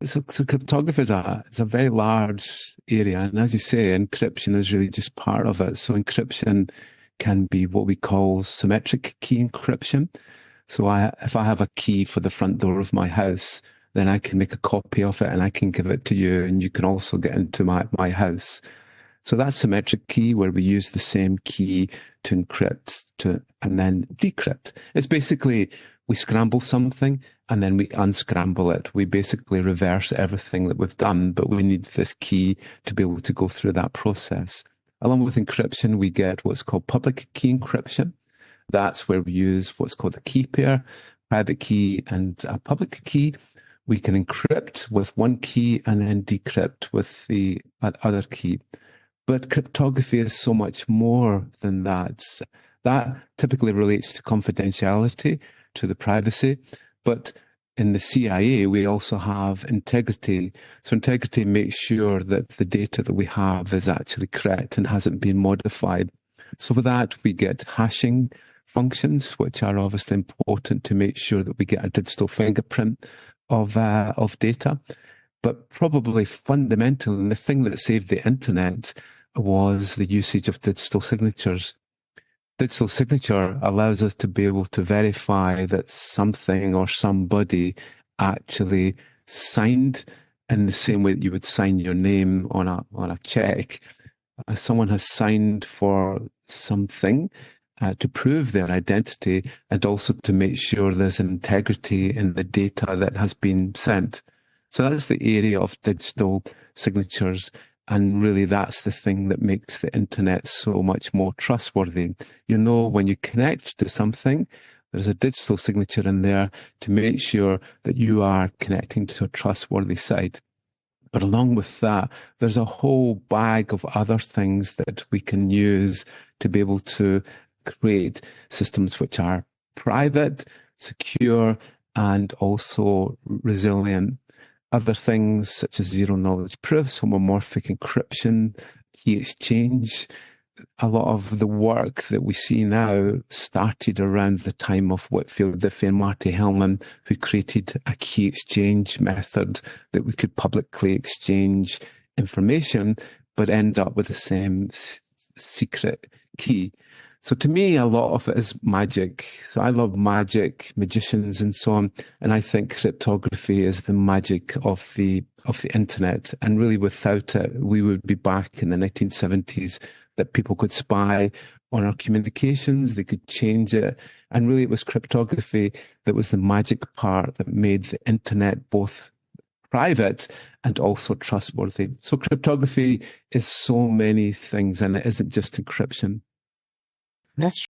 So cryptography is a very large area, and as you say, encryption is really just part of it. So encryption can be what we call symmetric key encryption. So if I have a key for the front door of my house, then I can make a copy of it and I can give it to you, and you can also get into my house. So that's symmetric key, where we use the same key to encrypt and then decrypt. It's basically we scramble something and then we unscramble it. We basically reverse everything that we've done, but we need this key to be able to go through that process. Along with encryption, we get what's called public key encryption. That's where we use what's called a key pair, private key and a public key. We can encrypt with one key and then decrypt with the other key. But cryptography is so much more than that. That typically relates to confidentiality, to the privacy. But in the CIA, we also have integrity. So integrity makes sure that the data that we have is actually correct and hasn't been modified. So for that, we get hashing functions, which are obviously important to make sure that we get a digital fingerprint of data. But probably fundamental, and the thing that saved the internet was the usage of digital signatures. Digital signature allows us to be able to verify that something or somebody actually signed in the same way that you would sign your name on a check. Someone has signed for something to prove their identity, and also to make sure there's integrity in the data that has been sent. So that's the area of digital signatures. And really, that's the thing that makes the internet so much more trustworthy. You know, when you connect to something, there's a digital signature in there to make sure that you are connecting to a trustworthy site. But along with that, there's a whole bag of other things that we can use to be able to create systems which are private, secure, and also resilient. Other things such as zero-knowledge proofs, homomorphic encryption, key exchange. A lot of the work that we see now started around the time of Whitfield Diffie and Marty Hellman, who created a key exchange method that we could publicly exchange information, but end up with the same secret key. So to me, a lot of it is magic. So I love magic, magicians, and so on. And I think cryptography is the magic of the internet. And really, without it, we would be back in the 1970s, that people could spy on our communications, they could change it. And really, it was cryptography that was the magic part that made the internet both private and also trustworthy. So cryptography is so many things, and it isn't just encryption. That's